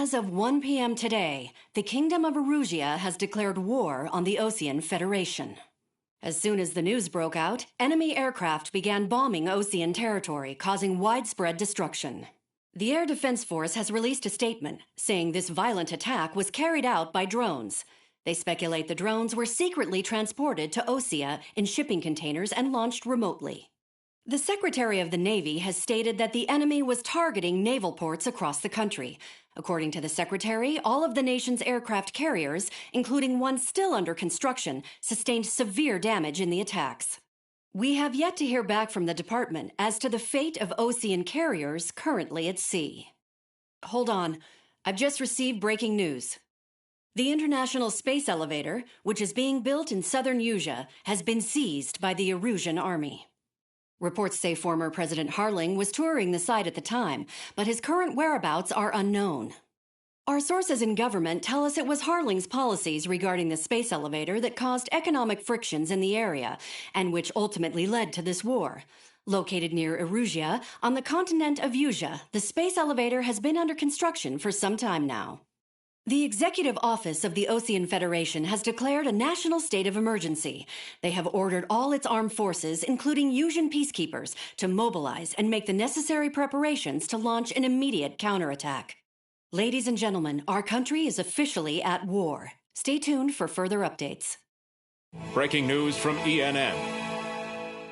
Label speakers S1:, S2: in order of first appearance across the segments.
S1: As of 1 p.m. today, the Kingdom of Erusia has declared war on the Osean Federation. As soon as the news broke out, enemy aircraft began bombing Osean territory, causing widespread destruction. The Air Defense Force has released a statement saying this violent attack was carried out by drones. They speculate the drones were secretly transported to Osea in shipping containers and launched remotely. The Secretary of the Navy has stated that the enemy was targeting naval ports across the country. According to the Secretary, all of the nation's aircraft carriers, including one still under construction, sustained severe damage in the attacks. We have yet to hear back from the department as to the fate of Osean carriers currently at sea. Hold on, I've just received breaking news. The International Space Elevator, which is being built in southern Usea, has been seized by the Erusian army. Reports say former President Harling was touring the site at the time, but his current whereabouts are unknown. Our sources in government tell us it was Harling's policies regarding the space elevator that caused economic frictions in the area, and which ultimately led to this war. Located near Erusia, on the continent of Usea, the space elevator has been under construction for some time now. The Executive Office of the Osean Federation has declared a national state of emergency. They have ordered all its armed forces, including Usian peacekeepers, to mobilize and make the necessary preparations to launch an immediate counterattack. Ladies and gentlemen, our country is officially at war. Stay tuned for further updates.
S2: Breaking news from ENN.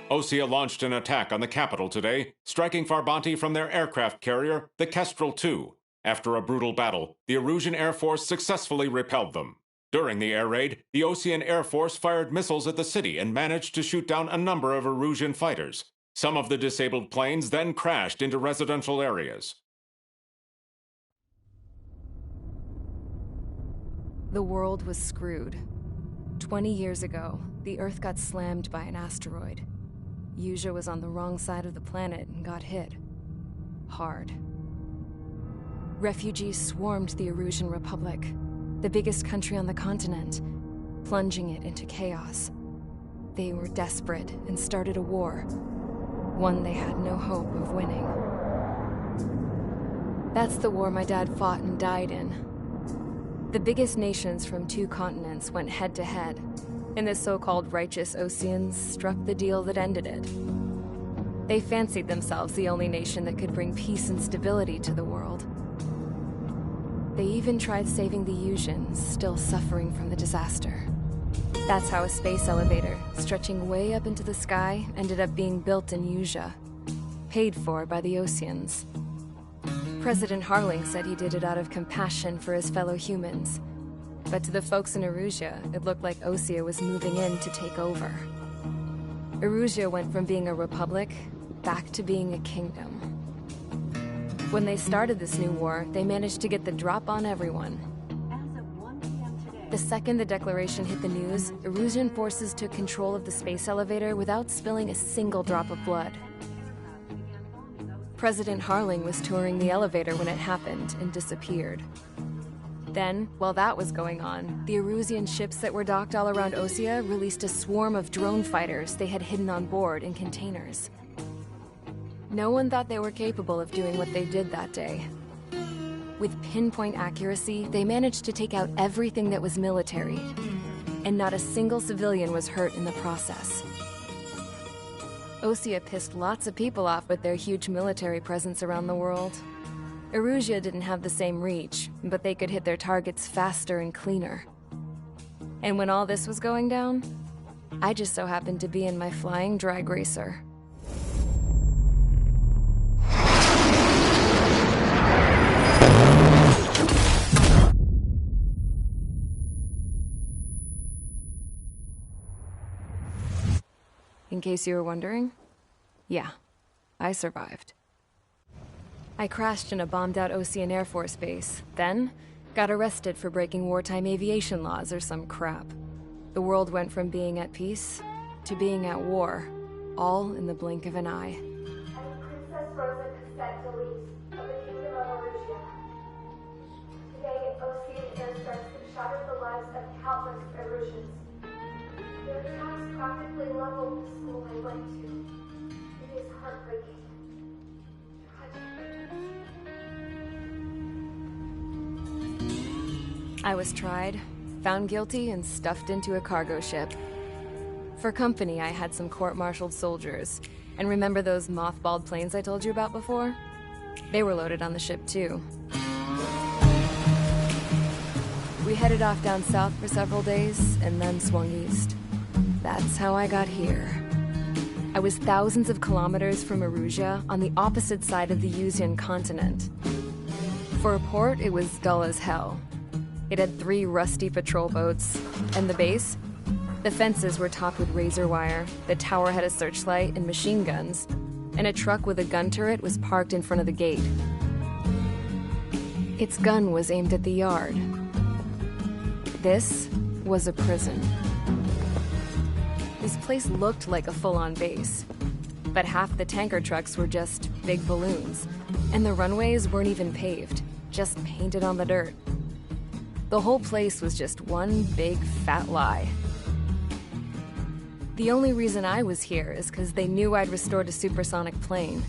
S2: Osea launched an attack on the capital today, striking Farbanti from their aircraft carrier, the Kestrel II. After a brutal battle, the Erusian Air Force successfully repelled them. During the air raid, the Osean Air Force fired missiles at the city and managed to shoot down a number of Erusian fighters. Some of the disabled planes then crashed into residential areas.
S3: The world was screwed. 20 years ago, the Earth got slammed by an asteroid. Usea was on the wrong side of the planet and got hit. Hard. Refugees swarmed the Erusian Republic, the biggest country on the continent, plunging it into chaos. They were desperate and started a war, one they had no hope of winning. That's the war my dad fought and died in. The biggest nations from 2 continents went head-to-head, and the so-called righteous Oseans struck the deal that ended it. They fancied themselves the only nation that could bring peace and stability to the world. They even tried saving the Usians, still suffering from the disaster. That's how a space elevator, stretching way up into the sky, ended up being built in Usea, paid for by the Oseans. President Harling said he did it out of compassion for his fellow humans. But to the folks in Erusia, it looked like Osea was moving in to take over. Erusia went from being a republic back to being a kingdom. When they started this new war, they managed to get the drop on everyone. The second the declaration hit the news, Erusian forces took control of the space elevator without spilling a single drop of blood. President Harling was touring the elevator when it happened and disappeared. Then, while that was going on, the Erusian ships that were docked all around Osea released a swarm of drone fighters they had hidden on board in containers. No one thought they were capable of doing what they did that day. With pinpoint accuracy, they managed to take out everything that was military, and not a single civilian was hurt in the process. Osea pissed lots of people off with their huge military presence around the world. Erusia didn't have the same reach, but they could hit their targets faster and cleaner. And when all this was going down, I just so happened to be in my flying drag racer. In case you were wondering, yeah, I survived. I crashed in a bombed-out Osean Air Force base, then got arrested for breaking wartime aviation laws or some crap. The world went from being at peace to being at war, all in the blink of an eye.
S4: Princess Rosa Cassette-Delise of the Kingdom of Erusia. Today, Osean airstrikes have shattered the lives of countless Erusians. Their attacks practically leveled the school I went to. It is heartbreaking. Tragic.
S3: I was tried, found guilty, and stuffed into a cargo ship. For company, I had some court-martialed soldiers. And remember those mothballed planes I told you about before? They were loaded on the ship, too. We headed off down south for several days, and then swung east. That's how I got here. I was thousands of kilometers from Erusia, on the opposite side of the Yuzian continent. For a port, it was dull as hell. It had 3 rusty patrol boats, and the base? The fences were topped with razor wire, the tower had a searchlight and machine guns, and a truck with a gun turret was parked in front of the gate. Its gun was aimed at the yard. This was a prison. This place looked like a full-on base, but half the tanker trucks were just big balloons, and the runways weren't even paved, just painted on the dirt. The whole place was just one big fat lie. The only reason I was here is because they knew I'd restored a supersonic plane.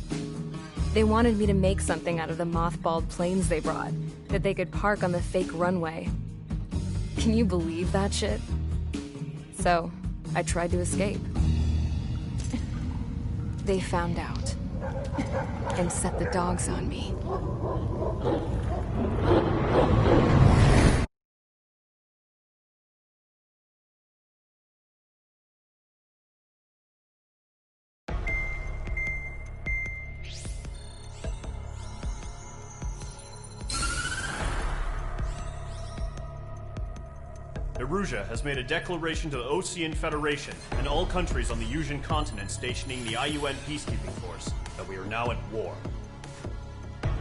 S3: They wanted me to make something out of the mothballed planes they brought, that they could park on the fake runway. Can you believe that shit? So, I tried to escape. They found out, and set the dogs on me.
S5: Erusia has made a declaration to the Osean Federation and all countries on the Yuzian continent stationing the IUN peacekeeping force that we are now at war.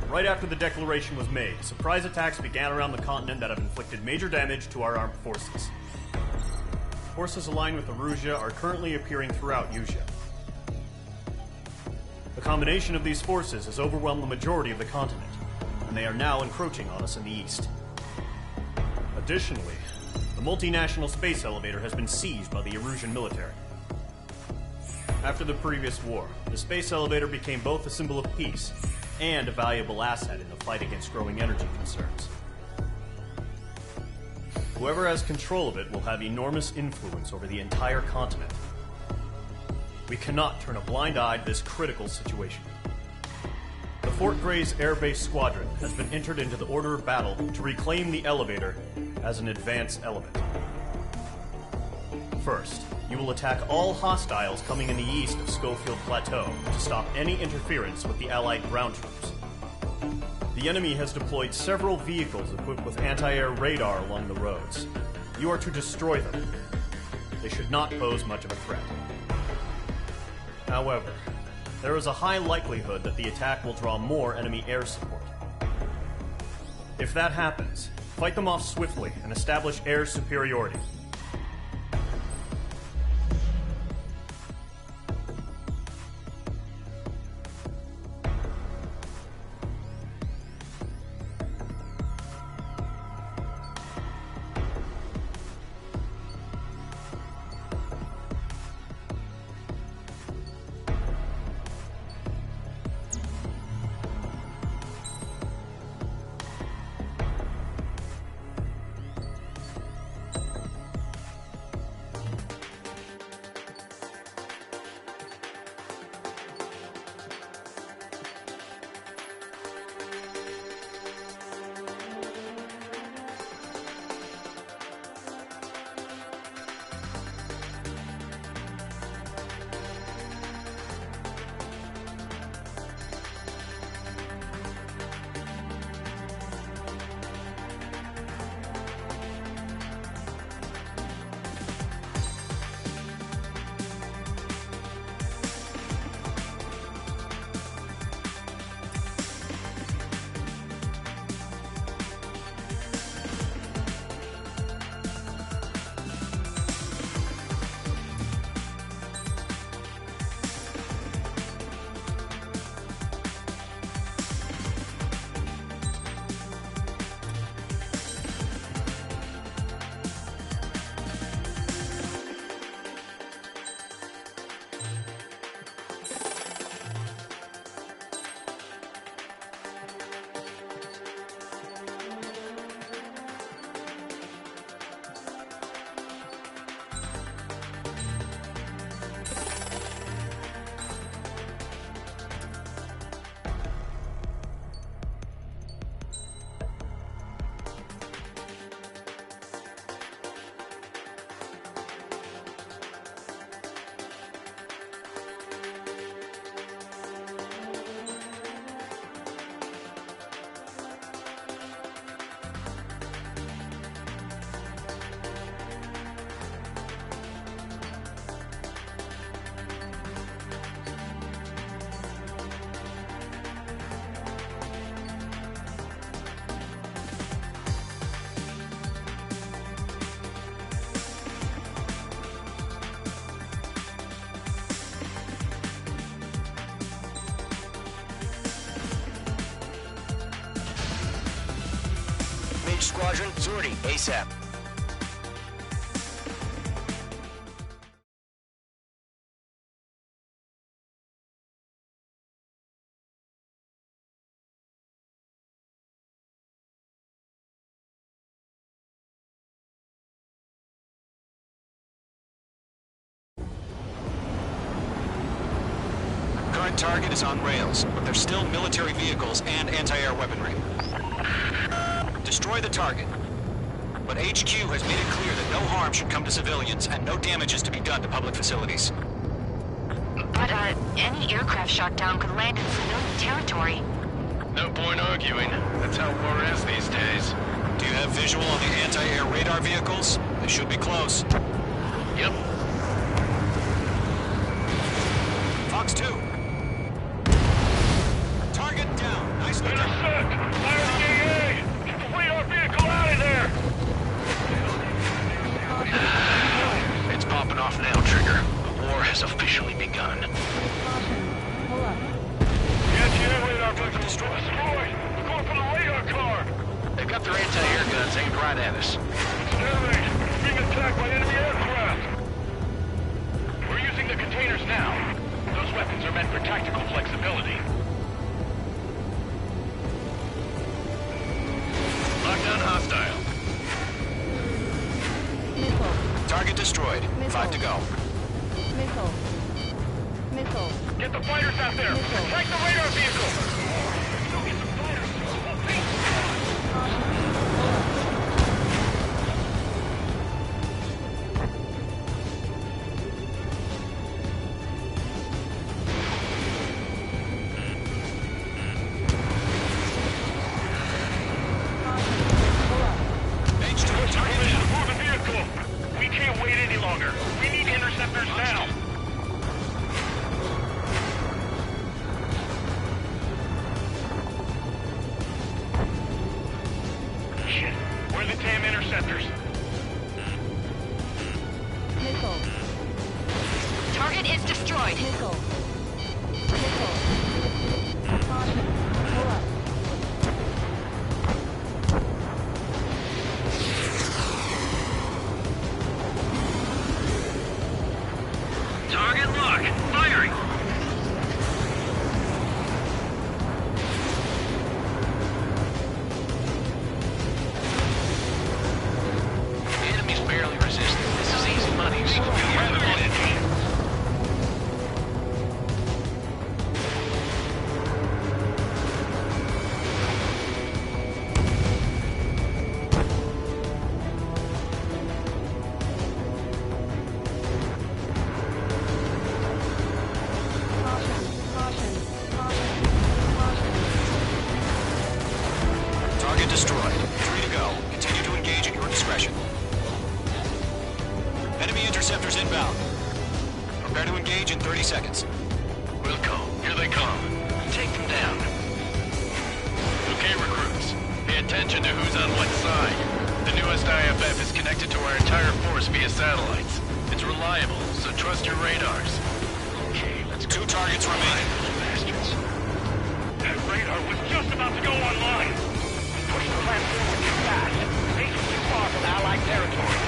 S5: Right after the declaration was made, surprise attacks began around the continent that have inflicted major damage to our armed forces. Forces aligned with Erusia are currently appearing throughout Yusia. The combination of these forces has overwhelmed the majority of the continent, and they are now encroaching on us in the east. Additionally, the multinational space elevator has been seized by the Erusian military. After the previous war, the space elevator became both a symbol of peace and a valuable asset in the fight against growing energy concerns. Whoever has control of it will have enormous influence over the entire continent. We cannot turn a blind eye to this critical situation. The Fort Gray's Air Base Squadron has been entered into the order of battle to reclaim the elevator as an advance element. First, you will attack all hostiles coming in the east of Schofield Plateau to stop any interference with the Allied ground troops. The enemy has deployed several vehicles equipped with anti-air radar along the roads. You are to destroy them. They should not pose much of a threat. However, there is a high likelihood that the attack will draw more enemy air support. If that happens, fight them off swiftly and establish air superiority.
S6: Squadron, sortie, ASAP. Current target is on rails, but there's still military vehicles and anti-air weaponry. Destroy the target. But HQ has made it clear that no harm should come to civilians and no damage is to be done to public facilities.
S7: But, any aircraft shot down could land in civilian territory.
S8: No point arguing. That's how war is these days.
S6: Do you have visual on the anti-air radar vehicles? They should be close.
S8: Yep.
S6: Fox 2. Target down. Nicely done.
S8: Intercept! Fire DA! Get the radar vehicle out of there! It's popping off now, Trigger. The war has officially begun. Anti-air radar vehicle destroyed. We're going for the radar car! They've got their anti-air guns aimed right at us. Stairway, being attacked by enemy aircraft! We're using the containers now. Those weapons are meant for tactical flexibility. Lockdown hostile.
S3: Missile.
S6: Target destroyed.
S3: Missile.
S6: 5 to go.
S3: Missile. Missile.
S8: Get the fighters out there!
S3: Missile.
S8: Attack the radar vehicle! Get the fighters! Mission aboard the vehicle! We can't wait any longer. We need interceptors now. Shit. Where are the damn interceptors?
S3: Missile.
S7: Target is destroyed.
S3: Missile. Missile. Caution. Pull up.
S8: Target lock. Firing. The enemy's barely resisting. This is easy money.
S6: Target destroyed. 3 to go. Continue to engage at your discretion. Enemy interceptors inbound. Prepare to engage in 30 seconds.
S8: Wilco, here they come. Take them down. Okay, recruits. Pay attention to who's on what side. The newest IFF is connected to our entire force via satellites. It's reliable, so trust your radars. Okay, let's go.
S6: 2 targets remaining.
S8: Bastards. That radar was just about to go online. Push the plan forward too fast. Station's too far from Allied territory.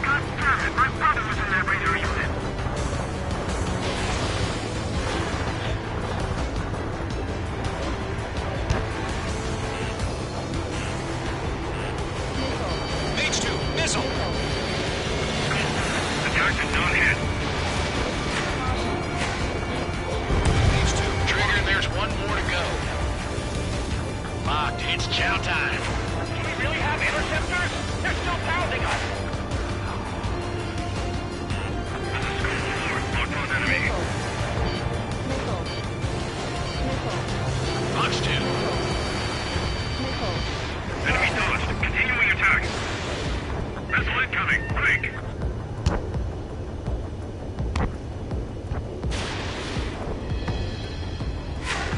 S8: God damn it, my brother was in that radar unit.
S6: H2, missile.
S8: The target's not hit.
S6: H2,
S8: Trigger, there's one more to go. Locked, it's chow time. Do we really have interceptors? They're still pounding us. Locked on enemy.
S3: Missile. Missile.
S8: Launch 2.
S3: Missile.
S8: Enemy dodged. Continuing attack. Missile incoming. Break.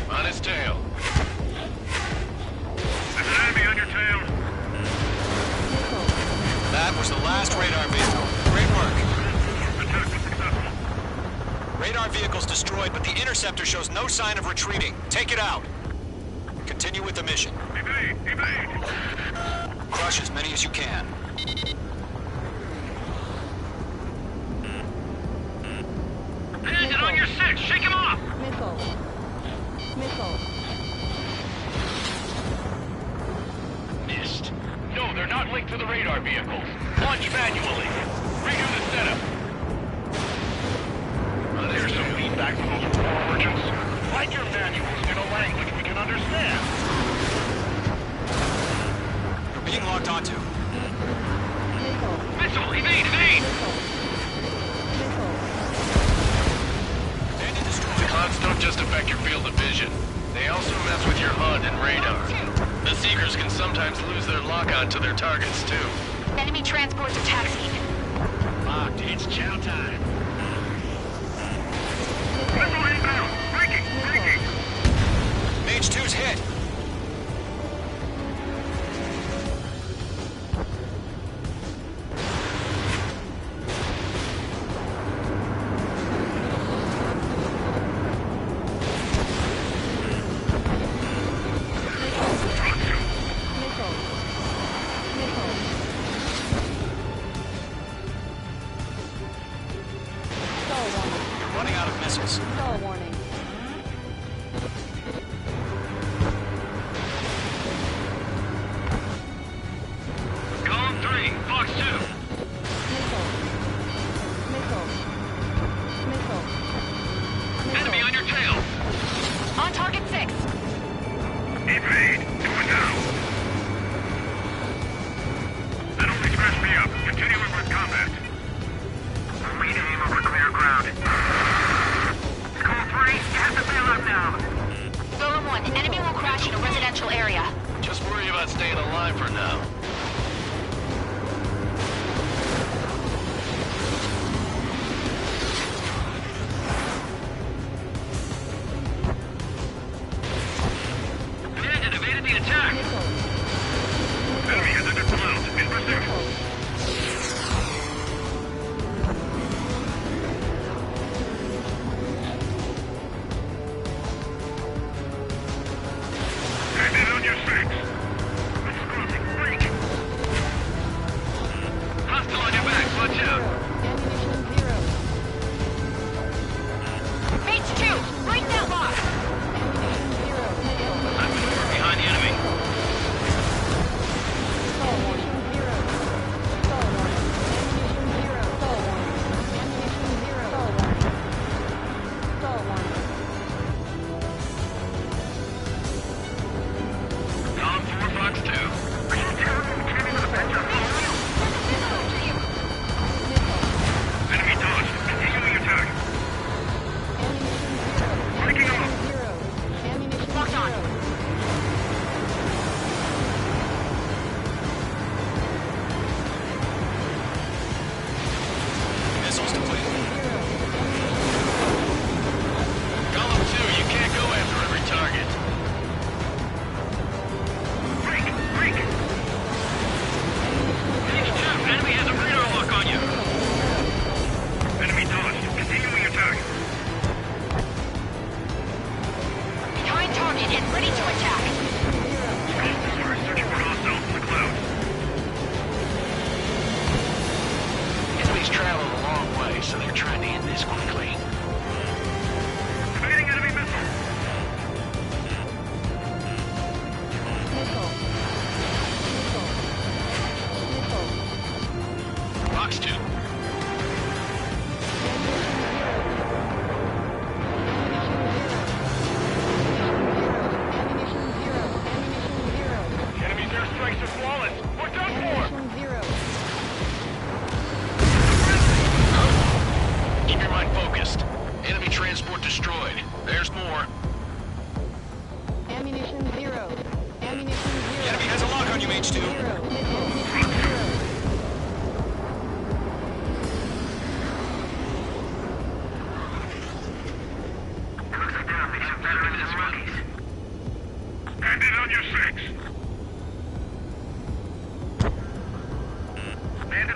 S8: On his tail. There's an enemy on your tail.
S3: Missile.
S6: That was the last radar vehicle. Great work.
S8: Attack was successful.
S6: Radar vehicle's destroyed, but the interceptor shows no sign of retreating. Take it out. Continue with the mission.
S8: Evade! Evade!
S6: Crush as many as you can.
S8: Bandit on your six! Shake him off!
S9: Missile.
S8: Missed. No, they're not linked to the radar vehicles. Launch manually. Redo the setup. There's some feedback from those war merchants. Write your manuals in a language we can understand.
S6: You're being locked onto.
S8: Missile! Evade! Evade!
S6: Bandit destroyed.
S10: The clouds don't just affect your field of vision. They also mess with your HUD and radar. The Seekers can sometimes lose their lock-on to their targets, too.
S7: Enemy transports are taxiing.
S8: Locked. It's chow time. Missile inbound! Breaking! Breaking!
S6: Mage 2's hit. You're running out of missiles.
S9: Stall warning.
S8: Column 3, Fox 2.
S9: Missile.
S8: Enemy on your tail.
S7: On target 6.
S8: Evade. Do it now. That only scratched me up. Continuing with combat. Rename over clear ground. Call 3, you have to bail out now.
S7: Golem 1, enemy will crash in a residential area.
S10: Just worry about staying alive for now.
S8: Bandit evaded the attack. Enemy has entered clouds. In pursuit. Bandit on your six. It's crossing. Break. Hostile on your back. Watch out.
S9: Ammunition 0.
S7: Mage 2, break that lock.
S9: Ammunition 0.
S8: I'm behind the enemy.
S9: Stall warning. 0. Stall warning. Ammunition 0. Stall warning. Ammunition 0. Stall warning. Stall warning.
S8: Column 4, Fox 2. Are you telling me Kenny with a bench on Enemy dodged. Continuing attack.
S9: Ammunition 0.
S8: Breaking off.
S9: 0. Ammunition
S7: Locked on.
S9: 0.
S6: Missiles depleted.
S10: Column 2, you can't go after every target.
S8: Break. Break. Mage 2, enemy has a radar lock on you. Enemy dodged. Continuing attack.
S7: Behind target and ready to attack.
S8: We're searching for hostiles in the clouds.
S10: Enemies travel a long way, so they're trying to end this quickly.
S8: Evading enemy missile.
S9: Missile. Missile.
S10: Fox 2.
S8: Enemy's airstrikes are flawless. We're done for.
S10: Keep your mind focused. Enemy transport destroyed. There's more.
S9: Ammunition 0. Ammunition 0.
S6: The enemy has a lock on you, Mage 2.
S9: 0. Missile. 0.
S8: Close it down. Make some veterans as rookies. Bandit on your six. Bandit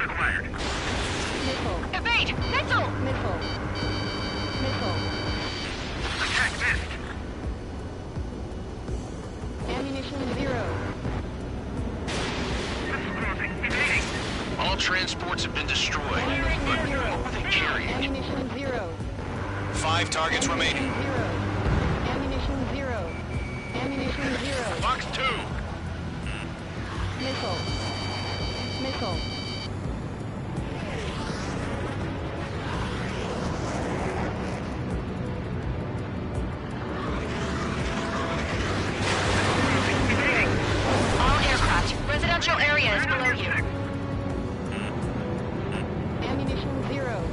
S9: Ammunition 0.
S10: All transports have been destroyed. But what were they carrying?
S9: Ammunition 0.
S6: 5 targets remaining.
S9: Ammunition 0. Ammunition 0.
S10: Box 2!
S9: Missile. Missile.
S7: All aircraft. Residential area is below you.
S9: Ammunition 0.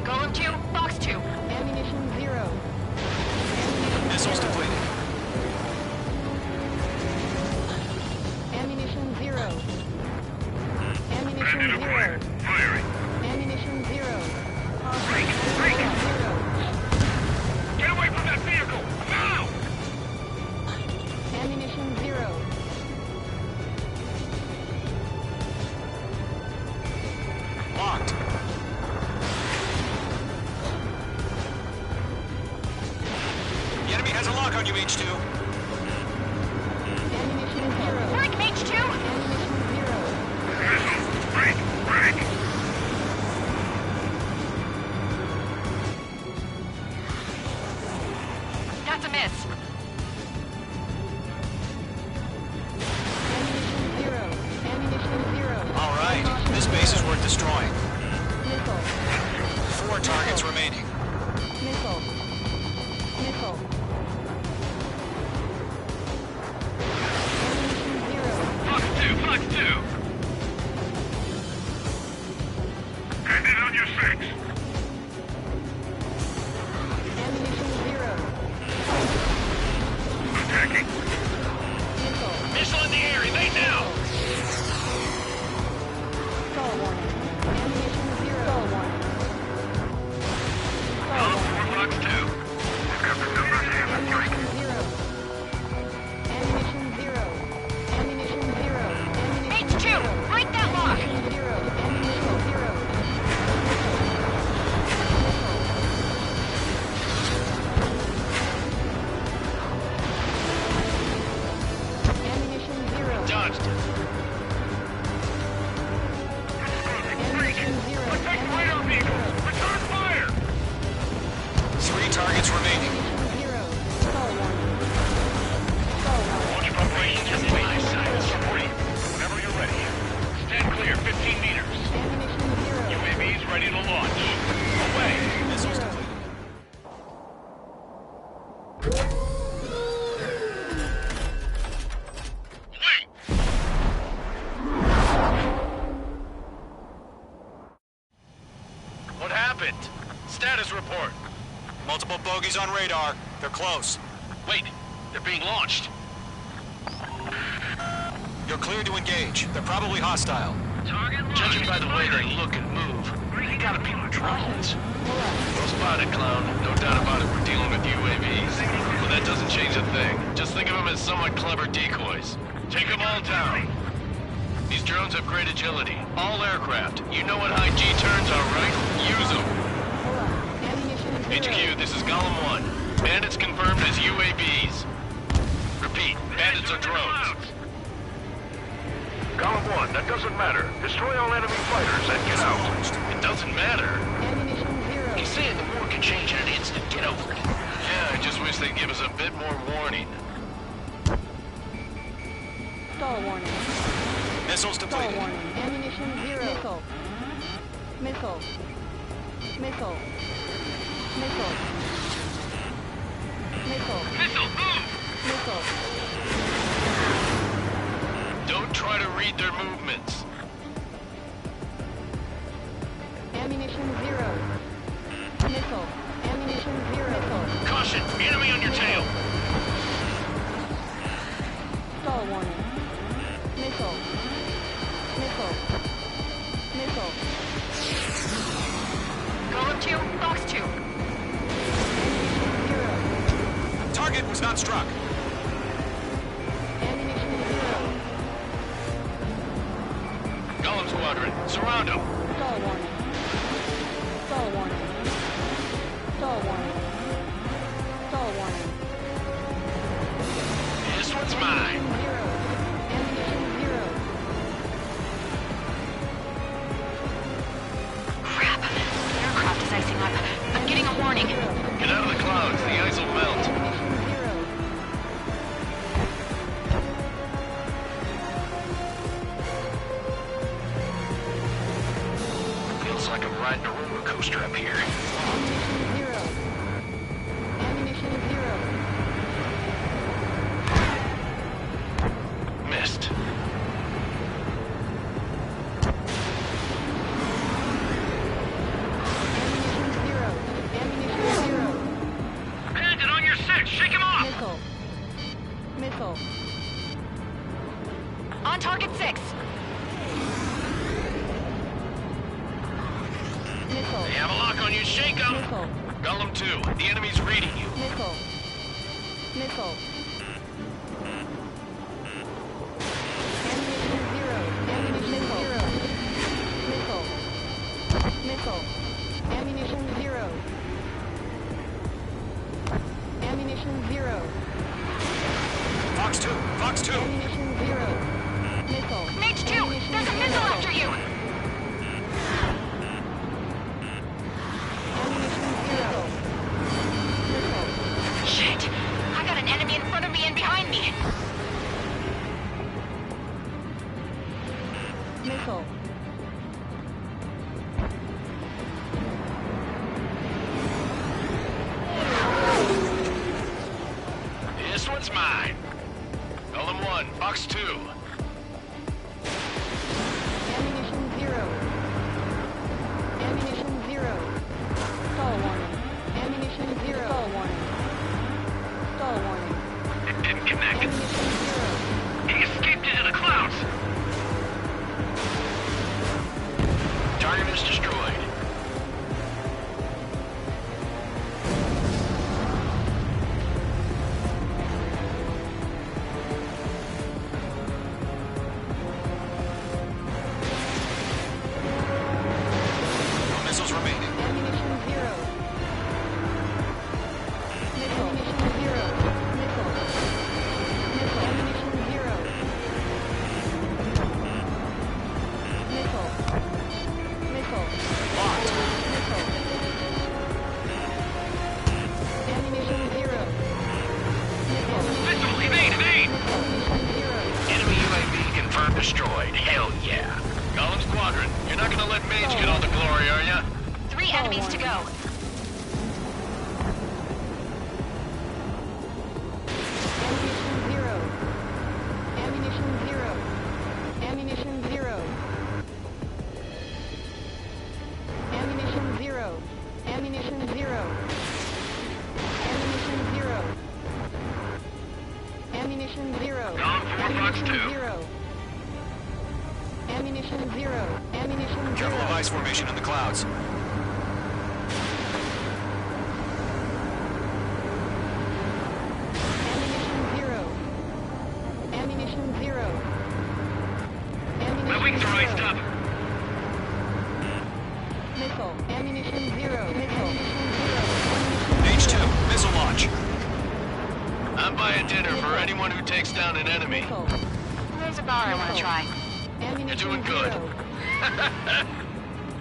S7: Golem 2, Box 2.
S9: Ammunition 0.
S6: Missiles depleted.
S9: Ammunition 0. Ammunition 0.
S8: Firing.
S9: Ammunition 0.
S8: Break!
S9: 0.
S8: Get away from that vehicle! Now!
S9: Ammunition 0.
S6: Locked. The enemy has a lock on you, H2.
S9: Ammunition 0.
S7: Break, H2!
S9: Ammunition 0.
S8: Break! Break!
S7: That's a miss.
S9: Ammunition 0. Ammunition 0.
S6: All right. This base is worth destroying.
S9: Missile.
S6: 4 targets remaining.
S9: Missile. Missile. Ammunition 0.
S8: Box 2! Hand it on your 6!
S9: Ammunition 0.
S8: Attacking!
S9: Missile.
S10: Missile in the air, evade now!
S9: Stall warning. Ammunition 0. Stall warning. Stall warning.
S8: Box 2! I've got the numbers and the joint.
S9: Ammunition 0. Ammunition 0. Ammunition 0.
S7: H2, break that lock!
S9: Ammunition 0. Ammunition 0. Ammunition 0.
S10: Dodged.
S9: Ammunition 0.
S8: Take radar vehicles! Return fire!
S6: 3 targets remaining.
S9: Ammunition 0. Stall warning. Stall warning.
S8: Launch preparations complete. Reporting. Whenever you're ready. Stand clear, 15 meters.
S9: Ammunition 0.
S8: UAVs ready to launch. Away!
S6: Missiles depleted.
S8: Wait!
S10: What happened? Status report.
S6: Multiple bogies on radar. They're close.
S10: Wait, they're being launched.
S6: You're clear to engage. They're probably hostile.
S10: Judging by the way they look and move, they gotta be drones. Well spotted, clown. No doubt about it, we're dealing with UAVs. But that doesn't change a thing. Just think of them as somewhat clever decoys. Take them all down. These drones have great agility. All aircraft. You know what high G turns are, right? Use them.
S9: Ammunition 0.
S10: HQ, this is Golem 1. Bandits confirmed as UAVs. Repeat, bandits are drones.
S8: Golem 1, that doesn't matter. Destroy all enemy fighters and get out.
S10: It doesn't matter.
S9: Ammunition 0.
S10: He's saying the war can change in an instant. Get over it. Yeah, I just wish they'd give us a bit more warning.
S9: Stall warning.
S6: Missiles
S9: Stall
S6: depleted.
S9: warning. Ammunition 0. Missile. Missile. Missile. Missile. Missile.
S8: Missile, move!
S9: Missile.
S10: Don't try to read their movements.
S9: Ammunition 0. Missile. Ammunition 0. Missile.
S10: Caution, enemy on your tail.
S9: Stall warning. Missile. Missile. Missile.
S7: Golem 2, Box 2.
S9: Ammunition 0.
S6: Target was not struck.
S9: Ammunition 0.
S10: Golem Squadron, surround them.
S9: Stall warning. Stall warning. Stall warning. Stall warning.
S10: This one's mine. riding a roller coaster up here.
S9: Ammunition zero. Ammunition zero.
S10: Missed.
S9: Ammunition zero. Ammunition zero.
S8: Bandit on your 6! Shake him off!
S9: Missile. Missile.
S7: On target 6.
S9: Missile.
S10: They have a lock on you. Shake them.
S9: Missile.
S10: Golem 2, the enemy's reading you.
S9: Missile. Missile. Ammunition zero. Ammunition zero. Missile. Missile. Ammunition zero. Ammunition zero.
S6: Fox 2! Fox 2!
S9: Ammunition zero. Missile.
S7: Mage 2,
S9: Ammunition
S7: there's a
S9: zero.
S7: missile after you!
S9: Ammunition zero. Missile.
S7: Shit! I got an enemy in front of me and behind me!
S9: Missile.
S10: This one's mine. Golem 1, Fox 2.
S9: Ammunition zero. Ammunition zero. Stall warning. Ammunition zero. Stall warning. Stall warning.
S8: It didn't connect.
S9: Ammunition zero.
S8: He escaped into the clouds!
S10: Target is destroyed.
S6: No missiles remaining.
S9: Ammunition zero. Missile. Ammunition zero. Missile. Missile. Ammunition zero. Missile. Missile.
S6: Locked.
S9: Missile. Ammunition zero. Missile.
S8: Missile! Evade! Evade!
S9: Ammunition zero.
S10: Enemy UAV confirmed destroyed. Hell yeah. Golem Squadron, you're not gonna let Mage get all the glory, are ya?
S7: 3 enemies to go.
S9: Ammunition zero. Ammunition zero. Ammunition zero. Ammunition zero. Ammunition zero. Ammunition zero. Ammunition zero.
S8: Golem 4, Fox 2.
S9: Zero. Ammunition zero. Ammunition zero.
S6: Careful of ice formation in the clouds.
S9: Ammunition zero. Ammunition zero. Ammunition
S8: My wings are iced up!
S9: Missile. Ammunition zero. Missile.
S6: Mage 2, missile launch.
S10: I'm buying dinner for anyone who takes down an enemy.
S9: Missile.
S7: There's a bar I want to try.
S9: Ammunition
S10: You're doing good.
S9: zero.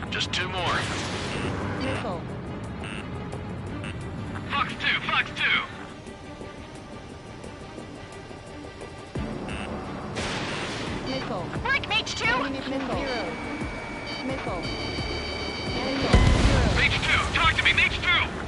S10: Just 2 more.
S9: Missile.
S8: Fox 2! Fox 2!
S9: Missile.
S7: Work, Mage 2!
S9: Ammunition zero. Missile. Missile. Zero.
S8: Mage 2! Talk to me! Mage 2!